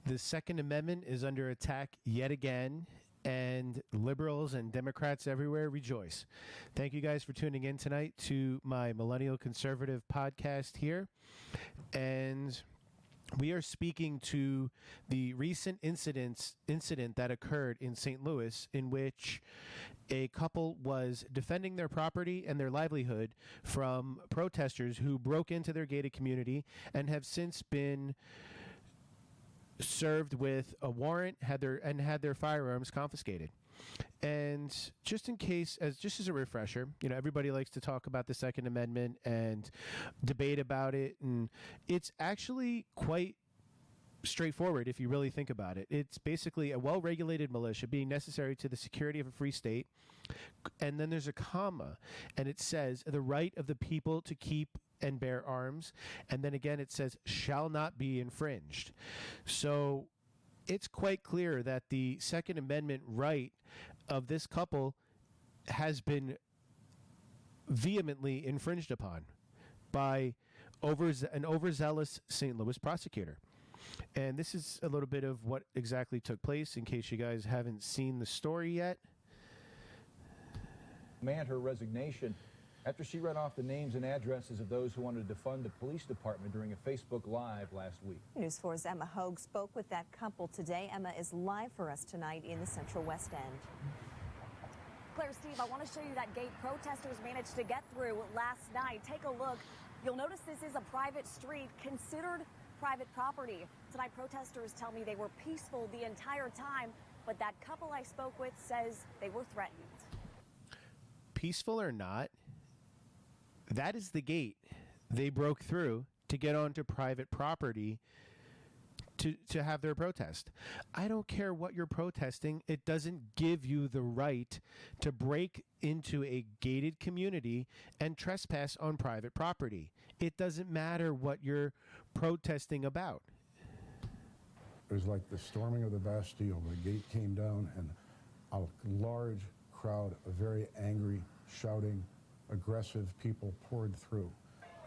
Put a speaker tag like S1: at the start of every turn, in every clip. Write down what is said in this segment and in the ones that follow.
S1: The Second Amendment is under attack yet again, and liberals and Democrats everywhere rejoice. Thank you guys for tuning in tonight to my Millennial Conservative podcast here. And we are speaking to the recent incident that occurred in St. Louis, in which a couple was defending their property and their livelihood from protesters who broke into their gated community and have since been served with a warrant, had their firearms confiscated. And just in case, just as a refresher, everybody likes to talk about the Second Amendment and debate about it, and it's actually quite straightforward if you really think about it. It's basically a well-regulated militia being necessary to the security of a free state, and then there's a comma, and it says the right of the people to keep and bear arms, and then again it says shall not be infringed. So it's quite clear that the Second Amendment right of this couple has been vehemently infringed upon by an overzealous St. Louis prosecutor. And this is a little bit of what exactly took place in case you guys haven't seen the story yet.
S2: Demand her resignation after she read off the names and addresses of those who wanted to defund the police department during a Facebook Live last week.
S3: News 4's Emma Hogue spoke with that couple today. Emma is live for us tonight in the Central West End.
S4: Claire, Steve, I want to show you that gate protesters managed to get through last night. Take a look. You'll notice this is a private street considered private property. Tonight, protesters tell me they were peaceful the entire time, but that couple I spoke with says they were threatened.
S1: Peaceful or not, that is the gate they broke through to get onto private property to have their protest. I don't care what you're protesting. It doesn't give you the right to break into a gated community and trespass on private property. It doesn't matter what you're protesting about.
S5: It was like the storming of the Bastille. The gate came down and a large crowd of very angry, shouting, aggressive people poured through.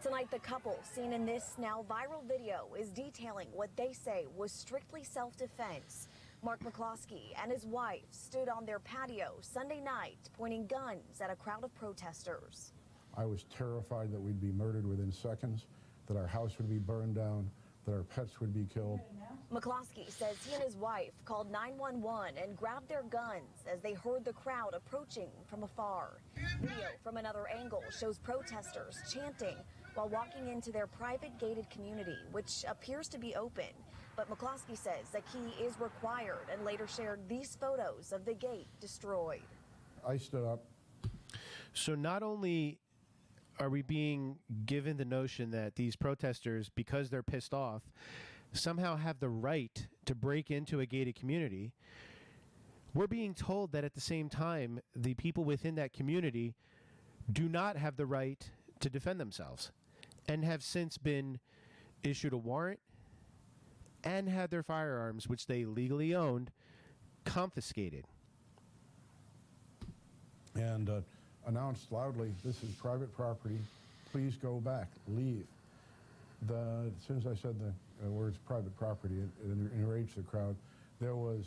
S4: Tonight, the couple seen in this now viral video is detailing what they say was strictly self-defense. Mark McCloskey and his wife stood on their patio Sunday night pointing guns at a crowd of protesters.
S5: I was terrified that we'd be murdered within seconds, that our house would be burned down, that our pets would be killed.
S4: McCloskey says he and his wife called 911 and grabbed their guns as they heard the crowd approaching from afar. Video from another angle shows protesters chanting while walking into their private gated community, which appears to be open. But McCloskey says a key is required and later shared these photos of the gate destroyed.
S5: I stood up.
S1: So not only are we being given the notion that these protesters, because they're pissed off, somehow have the right to break into a gated community, we're being told that at the same time, the people within that community do not have the right to defend themselves and have since been issued a warrant and had their firearms, which they legally owned, confiscated.
S5: And announced loudly, this is private property, please go back, leave. As soon as I said the words private property, it enraged the crowd. There was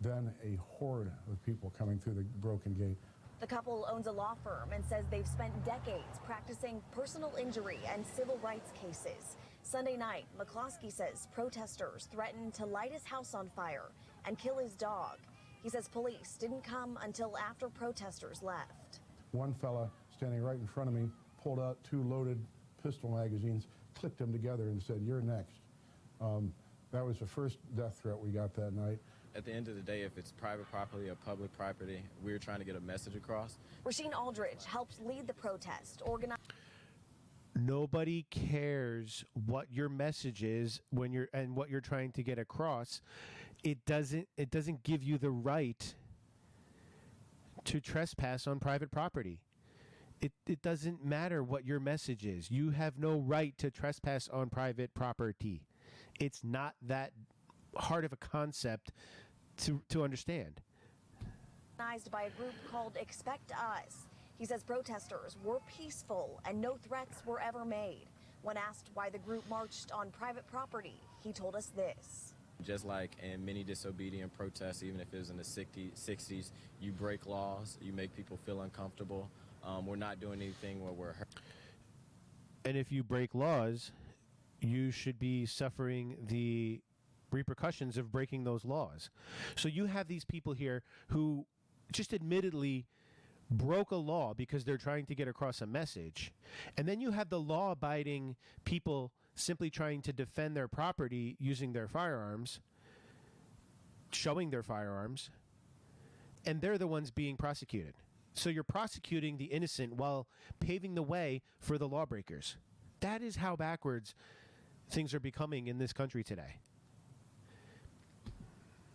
S5: then a horde of people coming through the broken gate.
S4: The couple owns a law firm and says they've spent decades practicing personal injury and civil rights cases. Sunday night, McCloskey says protesters threatened to light his house on fire and kill his dog. He says police didn't come until after protesters left.
S5: One fella standing right in front of me pulled out 2 loaded pistol magazines, clicked them together and said, "You're next." That was the first death threat we got that night.
S6: At the end of the day, if it's private property or public property, we're trying to get a message across.
S4: Rasheen Aldridge helped lead the protest.
S1: Nobody cares what your message is when what you're trying to get across. It doesn't give you the right to trespass on private property. It doesn't matter what your message is. You have no right to trespass on private property. It's not that hard of a concept to understand.
S4: Organized by a group called Expect Us. He says protesters were peaceful and no threats were ever made. When asked why the group marched on private property, he told us this.
S6: Just like in many disobedient protests, even if it was in the 60s, you break laws, you make people feel uncomfortable. We're not doing anything where we're hurt.
S1: And if you break laws, you should be suffering the repercussions of breaking those laws. So you have these people here who just admittedly broke a law because they're trying to get across a message. And then you have the law-abiding people simply trying to defend their property using their firearms, showing their firearms, and they're the ones being prosecuted. So you're prosecuting the innocent while paving the way for the lawbreakers. That is how backwards things are becoming in this country today.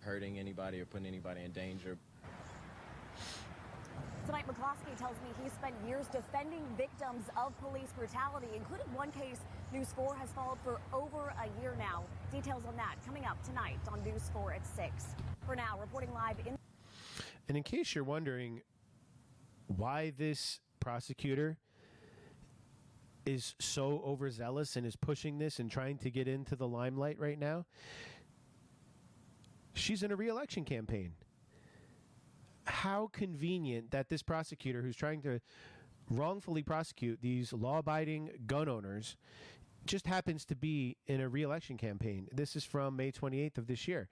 S6: Hurting anybody or putting anybody in danger.
S4: Tonight, McCloskey tells me he spent years defending victims of police brutality, including one case News 4 has followed for over a year now. Details on that coming up tonight on News 4 at 6. For now, reporting live in...
S1: And in case you're wondering why this prosecutor is so overzealous and is pushing this and trying to get into the limelight right now, she's in a re-election campaign. How convenient that this prosecutor who's trying to wrongfully prosecute these law-abiding gun owners just happens to be in a re-election campaign. This is from May 28th of this year.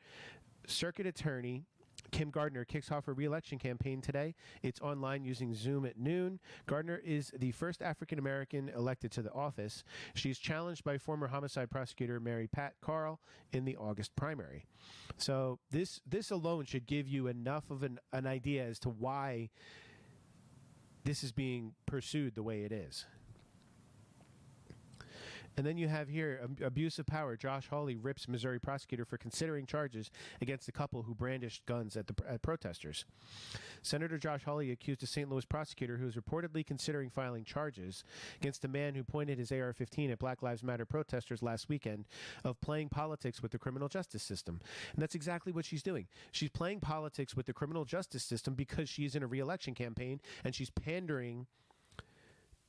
S1: Circuit Attorney Kim Gardner kicks off her re-election campaign today. It's online using Zoom at noon. Gardner is the first African-American elected to the office. She's challenged by former homicide prosecutor Mary Pat Carl in the August primary. So this alone should give you enough of an idea as to why this is being pursued the way it is. And then you have here abuse of power. Josh Hawley rips Missouri prosecutor for considering charges against the couple who brandished guns at protesters. Senator Josh Hawley accused a St. Louis prosecutor who is reportedly considering filing charges against a man who pointed his AR-15 at Black Lives Matter protesters last weekend of playing politics with the criminal justice system. And that's exactly what she's doing. She's playing politics with the criminal justice system because she's in a re-election campaign and she's pandering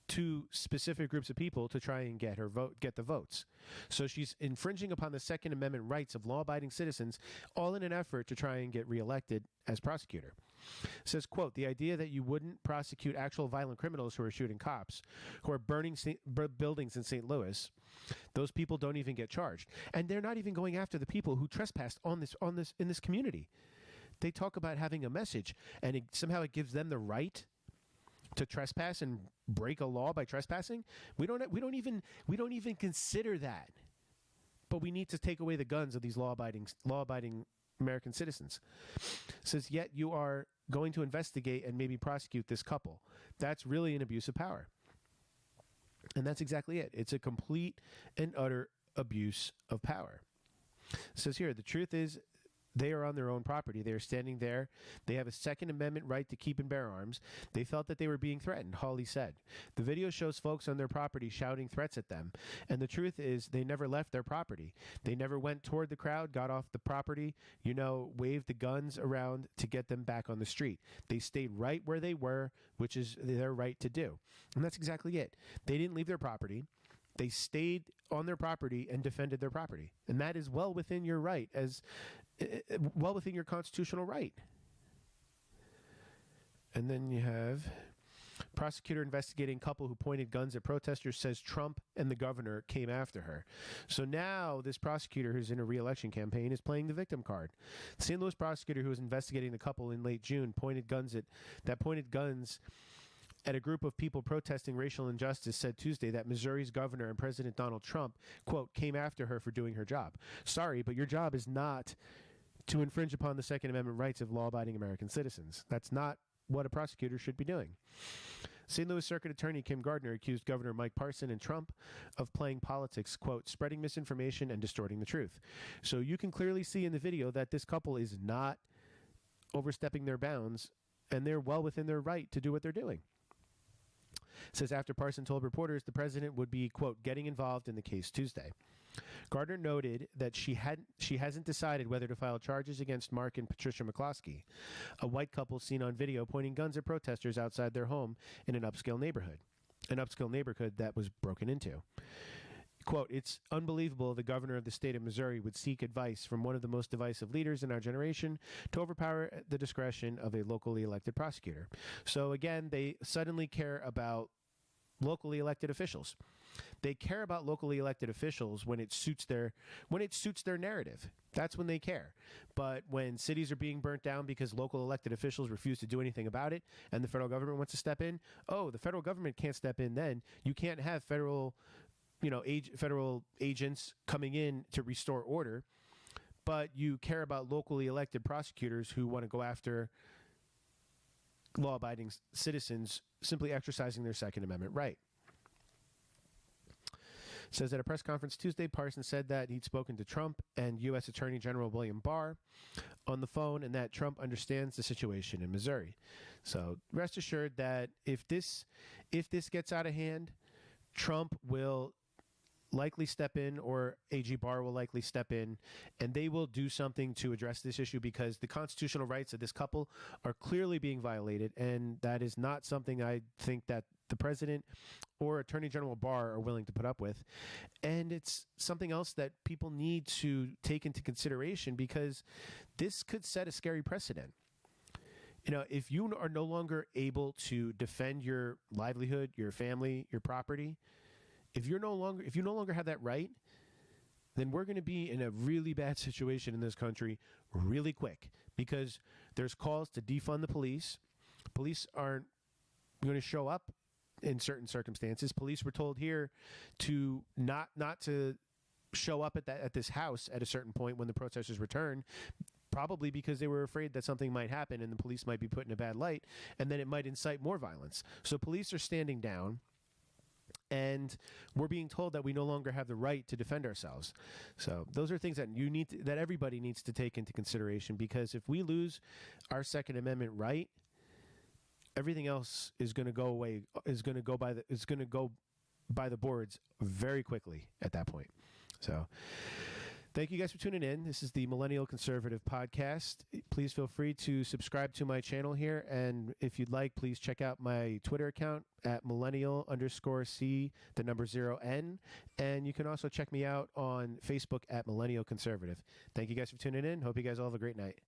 S1: to specific groups of people to try and get the votes. So she's infringing upon the Second Amendment rights of law-abiding citizens, all in an effort to try and get reelected as prosecutor. It says, quote, the idea that you wouldn't prosecute actual violent criminals who are shooting cops, who are burning buildings in St. Louis, those people don't even get charged. And they're not even going after the people who trespassed in this community. They talk about having a message, and somehow it gives them the right to trespass and break a law by trespassing. We don't even consider that. But we need to take away the guns of these law-abiding American citizens. It says, yet you are going to investigate and maybe prosecute this couple. That's really an abuse of power. And that's exactly it. It's a complete and utter abuse of power. It says here, the truth is, they are on their own property. They are standing there. They have a Second Amendment right to keep and bear arms. They felt that they were being threatened, Hawley said. The video shows folks on their property shouting threats at them. And the truth is, they never left their property. They never went toward the crowd, got off the property, waved the guns around to get them back on the street. They stayed right where they were, which is their right to do. And that's exactly it. They didn't leave their property. They stayed on their property and defended their property. And that is well within your right, well within your constitutional right. And then you have prosecutor investigating couple who pointed guns at protesters says Trump and the governor came after her. So now this prosecutor who's in a re-election campaign is playing the victim card. The St. Louis prosecutor who was investigating the couple in late June pointed guns at a group of people protesting racial injustice said Tuesday that Missouri's governor and President Donald Trump, quote, came after her for doing her job. Sorry, but your job is not to infringe upon the Second Amendment rights of law-abiding American citizens. That's not what a prosecutor should be doing. St. Louis Circuit Attorney Kim Gardner accused Governor Mike Parson and Trump of playing politics, quote, spreading misinformation and distorting the truth. So you can clearly see in the video that this couple is not overstepping their bounds, and they're well within their right to do what they're doing. Says after Parson told reporters the president would be, quote, getting involved in the case Tuesday. Gardner noted that she hasn't decided whether to file charges against Mark and Patricia McCloskey, a white couple seen on video pointing guns at protesters outside their home in an upscale neighborhood that was broken into. Quote, "It's unbelievable the governor of the state of Missouri would seek advice from one of the most divisive leaders in our generation to overpower the discretion of a locally elected prosecutor." So again, they suddenly care about locally elected officials. They care about locally elected officials when it suits their narrative. That's when they care. But when cities are being burnt down because local elected officials refuse to do anything about it and the federal government wants to step in, oh, the federal government can't step in then. You can't have federal agents coming in to restore order, but you care about locally elected prosecutors who want to go after law-abiding citizens simply exercising their Second Amendment right. It says at a press conference Tuesday, Parsons said that he'd spoken to Trump and U.S. Attorney General William Barr on the phone and that Trump understands the situation in Missouri. So rest assured that if this gets out of hand, Trump will likely step in, or AG Barr will likely step in, and they will do something to address this issue because the constitutional rights of this couple are clearly being violated, and that is not something I think that the president or Attorney General Barr are willing to put up with. And it's something else that people need to take into consideration because this could set a scary precedent. You know, if you are no longer able to defend your livelihood, your family, your property, if you no longer have that right, then we're going to be in a really bad situation in this country really quick because there's calls to defund the police. Police aren't going to show up in certain circumstances. Police were told here to not to show up at this house at a certain point when the protesters return, probably because they were afraid that something might happen and the police might be put in a bad light, and then it might incite more violence. So police are standing down. And we're being told that we no longer have the right to defend ourselves. So those are things that that everybody needs to take into consideration, because if we lose our Second Amendment right, everything else is going to go away. Is going to go by the boards very quickly at that point. So thank you guys for tuning in. This is the Millennial Conservative Podcast. Please feel free to subscribe to my channel here. And if you'd like, please check out my Twitter account at millennial_C0N. And you can also check me out on Facebook at Millennial Conservative. Thank you guys for tuning in. Hope you guys all have a great night.